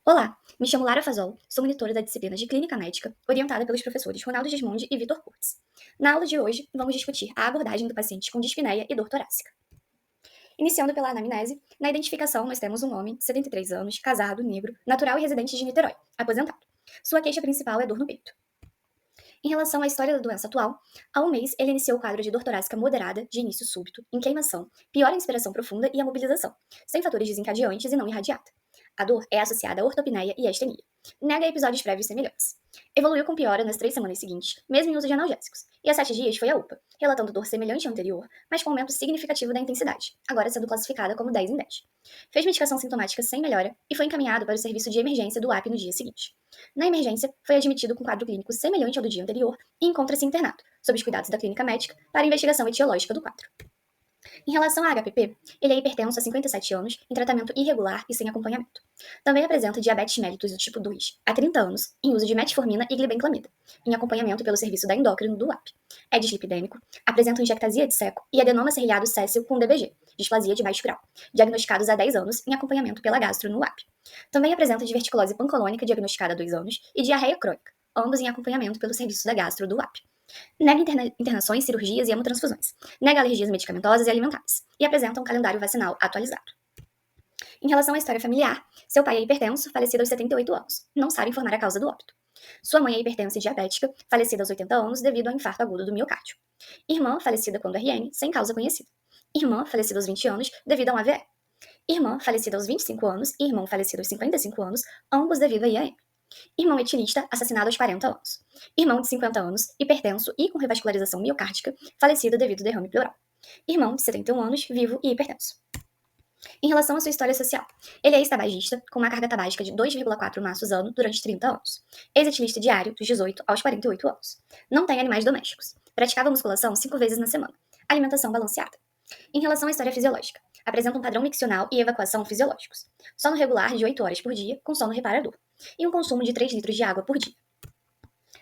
Olá, me chamo Lara Fazol, sou monitora da disciplina de Clínica Médica, orientada pelos professores Ronaldo Gismondi e Vitor Curtis. Na aula de hoje, vamos discutir a abordagem do paciente com dispneia e dor torácica. Iniciando pela anamnese, na identificação nós temos um homem de 73 anos, casado, negro, natural e residente de Niterói, aposentado. Sua queixa principal é dor no peito. Em relação à história da doença atual, há um mês ele iniciou o quadro de dor torácica moderada, de início súbito, em queimação, pior a inspiração profunda e a mobilização, sem fatores desencadeantes e não irradiada. A dor é associada à ortopneia e à astenia. Nega episódios prévios semelhantes. Evoluiu com piora nas 3 semanas seguintes, mesmo em uso de analgésicos, e há 7 dias foi a UPA, relatando dor semelhante à anterior, mas com aumento significativo da intensidade, agora sendo classificada como 10 em 10. Fez medicação sintomática sem melhora e foi encaminhado para o serviço de emergência do AP no dia seguinte. Na emergência, foi admitido com quadro clínico semelhante ao do dia anterior e encontra-se internado, sob os cuidados da clínica médica, para investigação etiológica do quadro. Em relação à HPP, ele é hipertenso há 57 anos, em tratamento irregular e sem acompanhamento. Também apresenta diabetes mellitus do tipo 2, há 30 anos, em uso de metformina e glibenclamida, em acompanhamento pelo serviço da endócrino do AP. É dislipidêmico, apresenta injectasia de seco e adenoma serrilhado séssil com DBG, displasia de baixo grau, diagnosticados há 10 anos, em acompanhamento pela gastro no AP. Também apresenta diverticulose pancolônica diagnosticada há 2 anos e diarreia crônica, ambos em acompanhamento pelo serviço da gastro do AP. Nega internações, cirurgias e hemotransfusões. Nega alergias medicamentosas e alimentares. E apresenta um calendário vacinal atualizado. Em relação à história familiar, seu pai é hipertenso, falecido aos 78 anos. Não sabe informar a causa do óbito. Sua mãe é hipertensa e diabética, falecida aos 80 anos devido ao infarto agudo do miocárdio. Irmã, falecida quando RN, sem causa conhecida. Irmã, falecida aos 20 anos, devido a um AVE. Irmã, falecida aos 25 anos e irmão falecido aos 55 anos, ambos devido a IAM. Irmão etilista, assassinado aos 40 anos. Irmão de 50 anos, hipertenso e com revascularização miocárdica, falecido devido ao derrame pleural. Irmão de 71 anos, vivo e hipertenso. Em relação à sua história social, ele é ex-tabagista, com uma carga tabágica de 2,4 maços ano durante 30 anos. Ex-etilista diário, dos 18 aos 48 anos. Não tem animais domésticos. Praticava musculação 5 vezes na semana. Alimentação balanceada. Em relação à história fisiológica, apresenta um padrão miccional e evacuação fisiológicos. Sono regular de 8 horas por dia, com sono reparador. E um consumo de 3 litros de água por dia.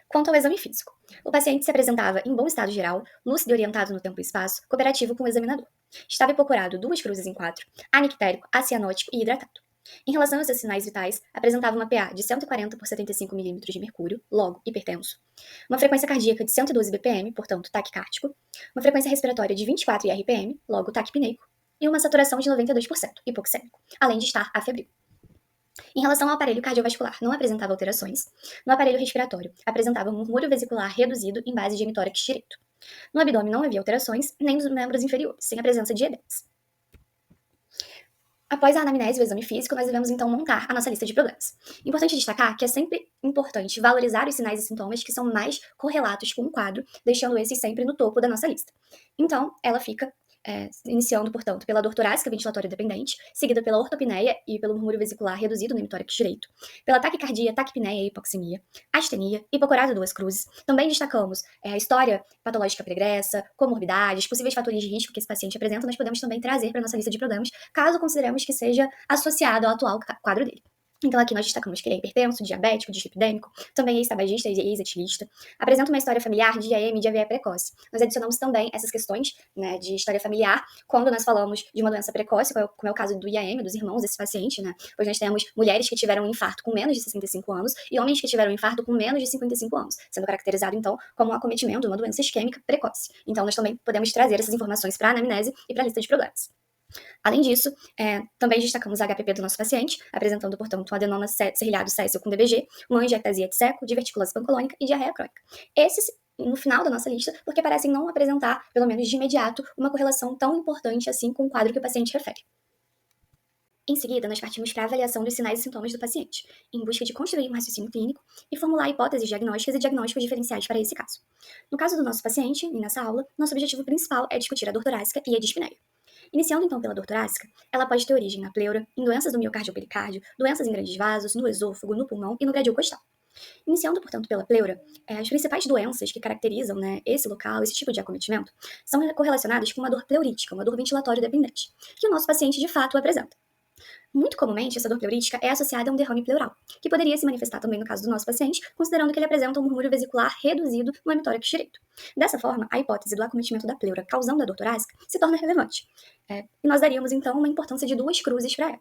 Quanto ao exame físico, o paciente se apresentava em bom estado geral, lúcido e orientado no tempo e espaço, cooperativo com o examinador. Estava hipocorado 2 cruzes em 4, anictérico, acianótico e hidratado. Em relação aos seus sinais vitais, apresentava uma PA de 140 por 75 mm de mercúrio, logo hipertenso, uma frequência cardíaca de 112 bpm, portanto taquicárdico, uma frequência respiratória de 24 rpm, logo taquipneico, e uma saturação de 92%, hipoxêmico, além de estar afebril. Em relação ao aparelho cardiovascular, não apresentava alterações. No aparelho respiratório, apresentava um murmúrio vesicular reduzido em base de hemitórax direito. No abdômen não havia alterações, nem nos membros inferiores, sem a presença de edemas. Após a anamnese e o exame físico, nós devemos então montar a nossa lista de problemas. Importante destacar que é sempre importante valorizar os sinais e sintomas que são mais correlatos com o quadro, deixando esses sempre no topo da nossa lista. Então, ela fica iniciando, portanto, pela dor torácica ventilatória dependente, seguida pela ortopneia e pelo murmúrio vesicular reduzido no hemitórax direito, pela taquicardia, taquipneia e hipoxemia, astenia, hipocorada 2 cruzes. Também destacamos a história patológica pregressa, comorbidades, possíveis fatores de risco que esse paciente apresenta, nós podemos também trazer para a nossa lista de problemas, caso consideremos que seja associado ao atual quadro dele. Então aqui nós destacamos que ele é hipertenso, diabético, dislipidêmico, também é ex-tabagista e ex-etilista. Apresenta uma história familiar de IAM e de AVE precoce. Nós adicionamos também essas questões, de história familiar quando nós falamos de uma doença precoce, como é o caso do IAM, dos irmãos desse paciente, Pois nós temos mulheres que tiveram um infarto com menos de 65 anos e homens que tiveram um infarto com menos de 55 anos, sendo caracterizado então como um acometimento de uma doença isquêmica precoce. Então nós também podemos trazer essas informações para a anamnese e para a lista de problemas. Além disso, também destacamos a HPP do nosso paciente, apresentando, portanto, um adenoma serrilhado séssil com DBG, uma angiectasia de seco, diverticulose pancolônica e diarreia crônica. Esses, no final da nossa lista, porque parecem não apresentar, pelo menos de imediato, uma correlação tão importante assim com o quadro que o paciente refere. Em seguida, nós partimos para a avaliação dos sinais e sintomas do paciente, em busca de construir um raciocínio clínico e formular hipóteses diagnósticas e diagnósticos diferenciais para esse caso. No caso do nosso paciente, e nessa aula, nosso objetivo principal é discutir a dor torácica e a dispneia. Iniciando então pela dor torácica, ela pode ter origem na pleura, em doenças do miocárdio ou pericárdio, doenças em grandes vasos, no esôfago, no pulmão e no gradil costal. Iniciando, portanto, pela pleura, as principais doenças que caracterizam esse local, esse tipo de acometimento, são correlacionadas com uma dor pleurítica, uma dor ventilatória dependente, que o nosso paciente de fato apresenta. Muito comumente, essa dor pleurítica é associada a um derrame pleural, que poderia se manifestar também no caso do nosso paciente, considerando que ele apresenta um murmúrio vesicular reduzido no hemitórax direito. Dessa forma, a hipótese do acometimento da pleura causando a dor torácica se torna relevante. E nós daríamos, então, uma importância de 2 cruzes para ela.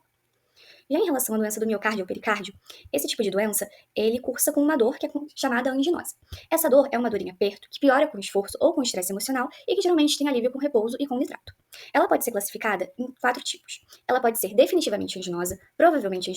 Já em relação à doença do miocárdio ou pericárdio, esse tipo de doença, ele cursa com uma dor que é chamada anginose. Essa dor é uma dor em aperto que piora com esforço ou com estresse emocional e que geralmente tem alívio com repouso e com nitrato. Ela pode ser classificada em 4 tipos. Ela pode ser definitivamente anginosa, provavelmente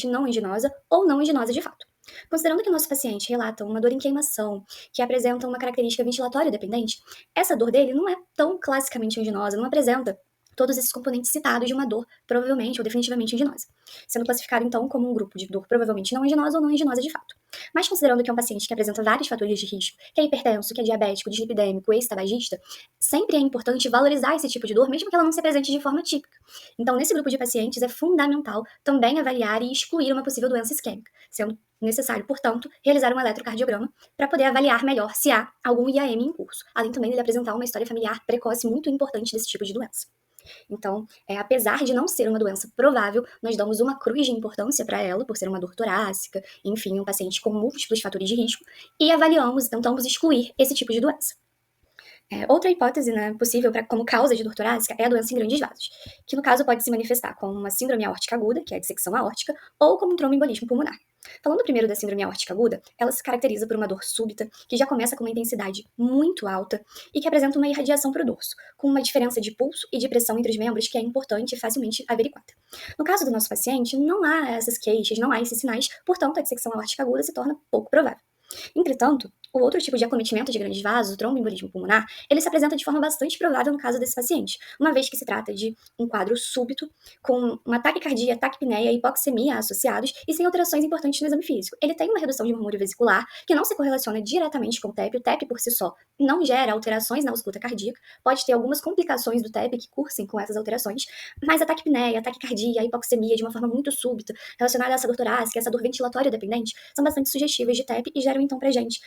não anginosa ou não anginosa de fato. Considerando que o nosso paciente relata uma dor em queimação, que apresenta uma característica ventilatória dependente, essa dor dele não é tão classicamente anginosa, não apresenta todos esses componentes citados de uma dor provavelmente ou definitivamente anginosa, sendo classificado então como um grupo de dor provavelmente não anginosa ou não anginosa de fato. Mas considerando que é um paciente que apresenta vários fatores de risco, que é hipertenso, que é diabético, dislipidêmico, ex-tabagista, sempre é importante valorizar esse tipo de dor, mesmo que ela não se apresente de forma típica. Então, nesse grupo de pacientes, é fundamental também avaliar e excluir uma possível doença isquêmica, sendo necessário, portanto, realizar um eletrocardiograma para poder avaliar melhor se há algum IAM em curso, além também dele apresentar uma história familiar precoce muito importante desse tipo de doença. Então, apesar de não ser uma doença provável, nós damos uma cruz de importância para ela, por ser uma dor torácica, enfim, um paciente com múltiplos fatores de risco, e avaliamos e tentamos excluir esse tipo de doença. Outra hipótese, né, possível como causa de dor torácica é a doença em grandes vasos, que no caso pode se manifestar como uma síndrome aórtica aguda, que é a dissecção aórtica, ou como um tromboembolismo pulmonar. Falando primeiro da síndrome aórtica aguda, ela se caracteriza por uma dor súbita, que já começa com uma intensidade muito alta e que apresenta uma irradiação para o dorso, com uma diferença de pulso e de pressão entre os membros que é importante e facilmente averiguada. No caso do nosso paciente, não há essas queixas, não há esses sinais, portanto a dissecção aórtica aguda se torna pouco provável. Entretanto, o outro tipo de acometimento de grandes vasos, o tromboembolismo pulmonar, ele se apresenta de forma bastante provável no caso desse paciente, uma vez que se trata de um quadro súbito, com uma taquicardia, taquipneia e hipoxemia associados e sem alterações importantes no exame físico. Ele tem uma redução de murmúrio vesicular, que não se correlaciona diretamente com o TEP. O TEP, por si só, não gera alterações na ausculta cardíaca, pode ter algumas complicações do TEP que cursem com essas alterações, mas a taquipneia, a taquicardia, a hipoxemia, de uma forma muito súbita, relacionada a essa dor torácica, essa dor ventilatória dependente, são bastante sugestivas de TEP e geram então pra gente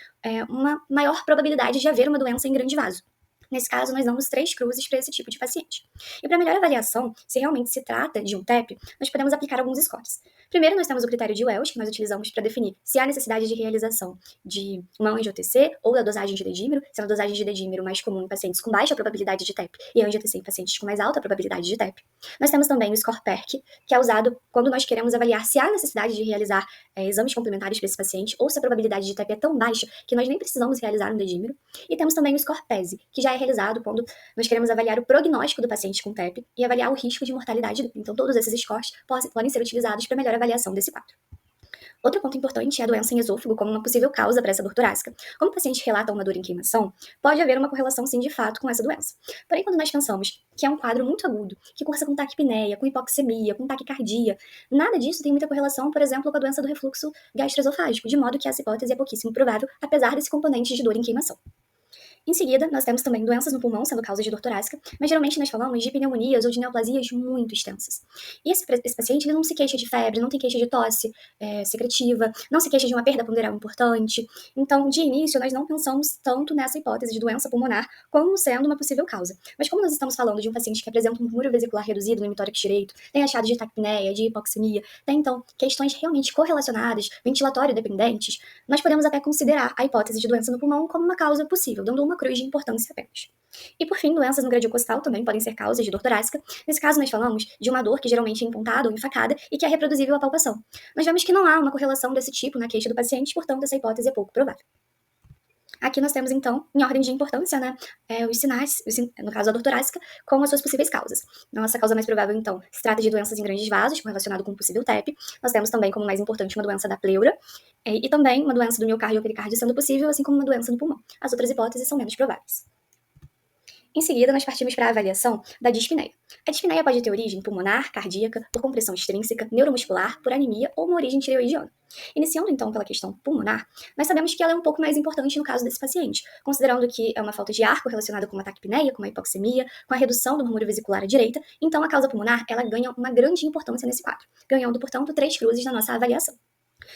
uma maior probabilidade de haver uma doença em grande vaso. Nesse caso, nós damos 3 cruzes para esse tipo de paciente. E para melhor avaliação, se realmente se trata de um TEP, nós podemos aplicar alguns scores. Primeiro, nós temos o critério de Welch, que nós utilizamos para definir se há necessidade de realização de uma angio-TC ou da dosagem de dedímero, sendo a dosagem de dedímero mais comum em pacientes com baixa probabilidade de TEP e a angio-TC em pacientes com mais alta probabilidade de TEP. Nós temos também o score PERC, que é usado quando nós queremos avaliar se há necessidade de realizar exames complementares para esse paciente ou se a probabilidade de TEP é tão baixa que nós nem precisamos realizar um dedímero. E temos também o score PESE, que já é realizado quando nós queremos avaliar o prognóstico do paciente com TEP e avaliar o risco de mortalidade dele. Então, todos esses scores podem ser utilizados para melhor avaliação desse quadro. Outro ponto importante é a doença em esôfago como uma possível causa para essa dor torácica. Como o paciente relata uma dor em queimação, pode haver uma correlação sim de fato com essa doença. Porém, quando nós pensamos que é um quadro muito agudo, que cursa com taquipneia, com hipoxemia, com taquicardia, nada disso tem muita correlação, por exemplo, com a doença do refluxo gastroesofágico, de modo que essa hipótese é pouquíssimo provável, apesar desse componente de dor em queimação. Em seguida, nós temos também doenças no pulmão, sendo causa de dor torácica, mas geralmente nós falamos de pneumonias ou de neoplasias muito extensas. E esse paciente ele não se queixa de febre, não tem queixa de tosse secretiva, não se queixa de uma perda ponderal importante. Então, de início, nós não pensamos tanto nessa hipótese de doença pulmonar como sendo uma possível causa. Mas como nós estamos falando de um paciente que apresenta um murmúrio vesicular reduzido no hemitórax direito, tem achado de taquipneia, de hipoxemia, tem então questões realmente correlacionadas, ventilatório dependentes, nós podemos até considerar a hipótese de doença no pulmão como uma causa possível, dando uma cruz de importância apenas. E por fim, doenças no gradil costal também podem ser causas de dor torácica. Nesse caso, nós falamos de uma dor que geralmente é empontada ou enfacada e que é reproduzível à palpação. Nós vemos que não há uma correlação desse tipo na queixa do paciente, portanto, essa hipótese é pouco provável. Aqui nós temos, então, em ordem de importância, os sinais, no caso da dor torácica, com as suas possíveis causas. Nossa causa mais provável, então, se trata de doenças em grandes vasos, relacionado com um possível TEP. Nós temos também, como mais importante, uma doença da pleura, e também uma doença do miocárdio ou pericárdio sendo possível, assim como uma doença no pulmão. As outras hipóteses são menos prováveis. Em seguida, nós partimos para a avaliação da dispneia. A dispneia pode ter origem pulmonar, cardíaca, por compressão extrínseca, neuromuscular, por anemia ou uma origem tireoidiana. Iniciando então pela questão pulmonar, nós sabemos que ela é um pouco mais importante no caso desse paciente, considerando que é uma falta de ar correlacionada com uma taquipneia, com uma hipoxemia, com a redução do murmúrio vesicular à direita, então a causa pulmonar ela ganha uma grande importância nesse quadro, ganhando, portanto, 3 cruzes na nossa avaliação.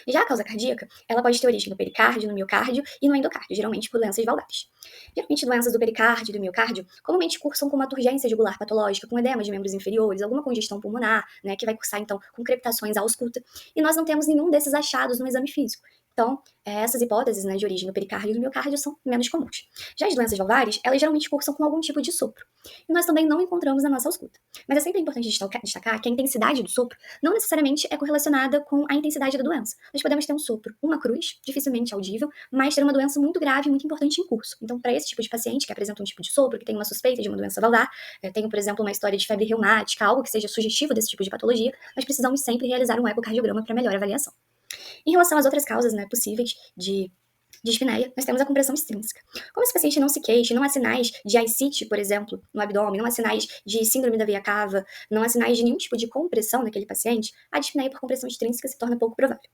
Já a causa cardíaca, ela pode ter origem no pericárdio, no miocárdio e no endocárdio, geralmente por doenças valgares. Geralmente doenças do pericárdio e do miocárdio comumente cursam com uma turgência jugular patológica, com edema de membros inferiores, alguma congestão pulmonar, que vai cursar então com crepitações à ausculta, e nós não temos nenhum desses achados no exame físico. Então, essas hipóteses, né, de origem do pericárdio e do miocárdio são menos comuns. Já as doenças valvares, elas geralmente cursam com algum tipo de sopro. E nós também não encontramos na nossa ausculta. Mas é sempre importante destacar que a intensidade do sopro não necessariamente é correlacionada com a intensidade da doença. Nós podemos ter um sopro, uma cruz, dificilmente audível, mas ter uma doença muito grave e muito importante em curso. Então, para esse tipo de paciente que apresenta um tipo de sopro, que tem uma suspeita de uma doença valvar, tenho, por exemplo, uma história de febre reumática, algo que seja sugestivo desse tipo de patologia, nós precisamos sempre realizar um ecocardiograma para melhor avaliação. Em relação às outras causas, né, possíveis de dispneia, nós temos a compressão extrínseca. Como esse paciente não se queixa, não há sinais de ascite, por exemplo, no abdômen, não há sinais de síndrome da veia cava, não há sinais de nenhum tipo de compressão naquele paciente, a dispneia por compressão extrínseca se torna pouco provável.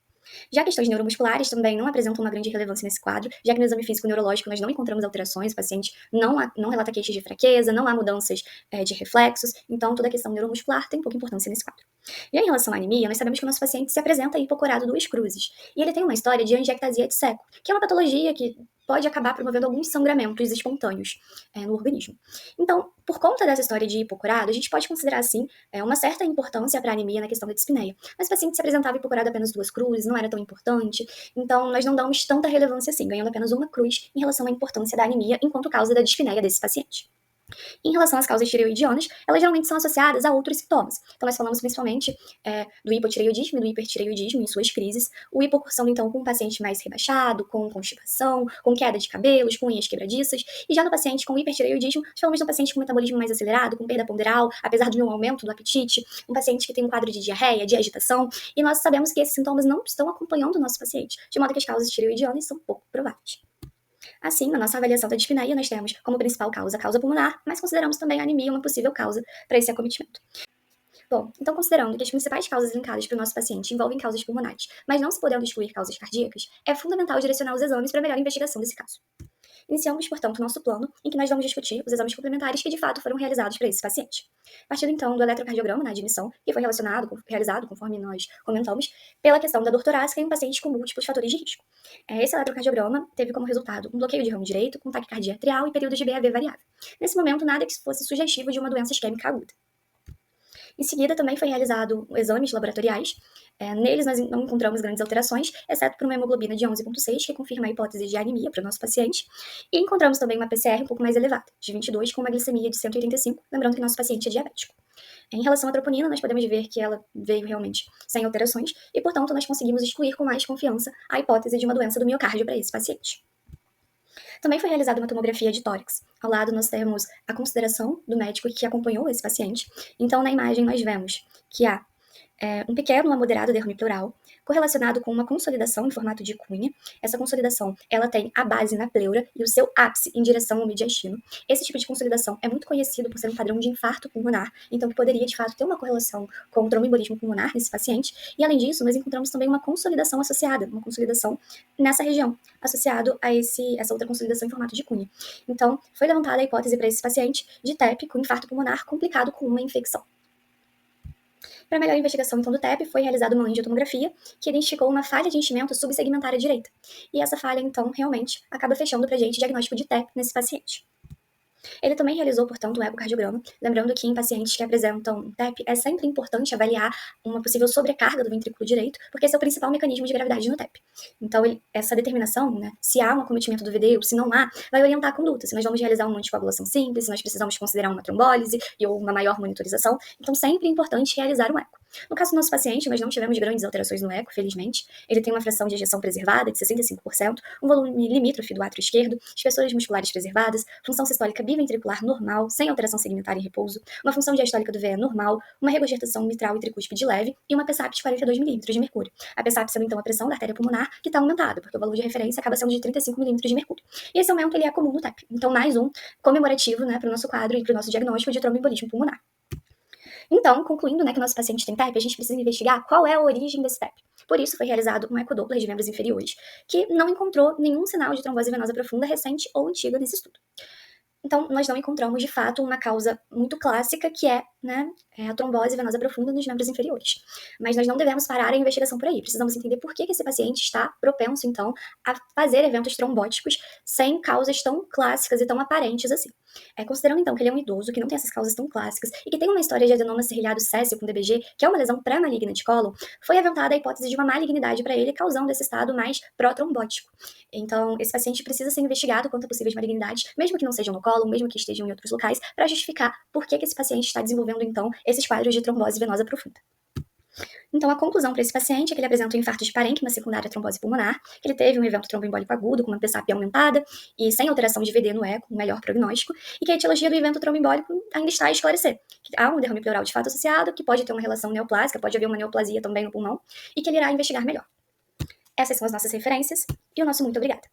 Já questões neuromusculares também não apresentam uma grande relevância nesse quadro, já que no exame físico neurológico nós não encontramos alterações, o paciente não relata queixas de fraqueza, não há mudanças de reflexos, então toda a questão neuromuscular tem pouca importância nesse quadro. Já em relação à anemia, nós sabemos que o nosso paciente se apresenta hipocorado duas cruzes, e ele tem uma história de angiectasia de seco, que é uma patologia que pode acabar promovendo alguns sangramentos espontâneos no organismo. Então, por conta dessa história de hipocurado, a gente pode considerar, assim, uma certa importância para a anemia na questão da dispneia. Mas o paciente se apresentava hipocurado apenas duas cruzes, não era tão importante, então nós não damos tanta relevância assim, ganhando apenas uma cruz em relação à importância da anemia enquanto causa da dispneia desse paciente. Em relação às causas tireoidianas, elas geralmente são associadas a outros sintomas. Então, nós falamos principalmente do hipotireoidismo e do hipertireoidismo em suas crises. O hipo cursando, então, com um paciente mais rebaixado, com constipação, com queda de cabelos, com unhas quebradiças. E já no paciente com hipertireoidismo, nós falamos de um paciente com metabolismo mais acelerado, com perda ponderal, apesar de um aumento do apetite, um paciente que tem um quadro de diarreia, de agitação. E nós sabemos que esses sintomas não estão acompanhando o nosso paciente, de modo que as causas tireoidianas são pouco prováveis. Assim, na nossa avaliação da dispneia, nós temos como principal causa a causa pulmonar, mas consideramos também a anemia uma possível causa para esse acometimento. Bom, então considerando que as principais causas linkadas para o nosso paciente envolvem causas pulmonares, mas não se podendo excluir causas cardíacas, é fundamental direcionar os exames para melhor investigação desse caso. Iniciamos, portanto, o nosso plano, em que nós vamos discutir os exames complementares que de fato foram realizados para esse paciente. Partindo então do eletrocardiograma na admissão, que foi realizado, conforme nós comentamos, pela questão da dor torácica em pacientes com múltiplos fatores de risco. Esse eletrocardiograma teve como resultado um bloqueio de ramo direito, com taquicardia atrial e período de BAV variável. Nesse momento, nada que fosse sugestivo de uma doença isquêmica aguda. Em seguida, também foi realizado exames laboratoriais. Neles, nós não encontramos grandes alterações, exceto por uma hemoglobina de 11,6, que confirma a hipótese de anemia para o nosso paciente. E encontramos também uma PCR um pouco mais elevada, de 22, com uma glicemia de 185, lembrando que nosso paciente é diabético. Em relação à troponina, nós podemos ver que ela veio realmente sem alterações, e, portanto, nós conseguimos excluir com mais confiança a hipótese de uma doença do miocárdio para esse paciente. Também foi realizada uma tomografia de tórax. Ao lado nós temos a consideração do médico que acompanhou esse paciente. Então, na imagem nós vemos que há um pequeno a moderado derrame pleural, correlacionado com uma consolidação em formato de cunha. Essa consolidação, ela tem a base na pleura e o seu ápice em direção ao mediastino. Esse tipo de consolidação é muito conhecido por ser um padrão de infarto pulmonar, então que poderia, de fato, ter uma correlação com o tromboembolismo pulmonar nesse paciente. E, além disso, nós encontramos também uma consolidação associada, uma consolidação nessa região, associado a essa outra consolidação em formato de cunha. Então, foi levantada a hipótese para esse paciente de TEP com infarto pulmonar complicado com uma infecção. Para melhor investigação então do TEP, foi realizada uma angiotomografia que identificou uma falha de enchimento subsegmentária direita. E essa falha, então, realmente acaba fechando para a gente o diagnóstico de TEP nesse paciente. Ele também realizou, portanto, um ecocardiograma, lembrando que em pacientes que apresentam TEP é sempre importante avaliar uma possível sobrecarga do ventrículo direito, porque esse é o principal mecanismo de gravidade no TEP. Então, essa determinação, né, se há um acometimento do VD ou se não há, vai orientar a conduta, se nós vamos realizar uma anticoagulação simples, se nós precisamos considerar uma trombólise ou uma maior monitorização. Então, sempre é importante realizar um eco. No caso do nosso paciente, nós não tivemos grandes alterações no eco, felizmente. Ele tem uma fração de ejeção preservada de 65%, um volume limítrofe do átrio esquerdo, espessuras musculares preservadas, função sistólica biventricular normal, sem alteração segmentar em repouso, uma função diastólica do VE normal, uma regurgitação mitral e tricúspide leve e uma PSAP de 42 milímetros de mercúrio. A PSAP sendo então a pressão da artéria pulmonar, que está aumentada, porque o valor de referência acaba sendo de 35 milímetros de mercúrio. E esse aumento ele é comum no TEP. Então, mais um comemorativo, né, para o nosso quadro e para o nosso diagnóstico de tromboembolismo pulmonar. Então, concluindo, né, que o nosso paciente tem TEP, a gente precisa investigar qual é a origem desse TEP. Por isso, foi realizado um ecodoppler de membros inferiores, que não encontrou nenhum sinal de trombose venosa profunda recente ou antiga nesse estudo. Então, nós não encontramos, de fato, uma causa muito clássica, que é, né, a trombose venosa profunda nos membros inferiores. Mas nós não devemos parar a investigação por aí. Precisamos entender por que esse paciente está propenso, então, a fazer eventos trombóticos sem causas tão clássicas e tão aparentes assim. Considerando então que ele é um idoso, que não tem essas causas tão clássicas e que tem uma história de adenoma serrilhado séssil com DBG, que é uma lesão pré-maligna de cólon, foi aventada a hipótese de uma malignidade para ele, causando esse estado mais protrombótico. Então, esse paciente precisa ser investigado quanto a possíveis malignidades, mesmo que não sejam no cólon, mesmo que estejam em outros locais, para justificar por que esse paciente está desenvolvendo então esses quadros de trombose venosa profunda. Então, a conclusão para esse paciente é que ele apresenta um infarto de parênquima secundária à trombose pulmonar, que ele teve um evento tromboembólico agudo com uma PSAP aumentada e sem alteração de VD no eco, um melhor prognóstico, e que a etiologia do evento tromboembólico ainda está a esclarecer. Que há um derrame pleural de fato associado, que pode ter uma relação neoplásica, pode haver uma neoplasia também no pulmão, e que ele irá investigar melhor. Essas são as nossas referências, e o nosso muito obrigada.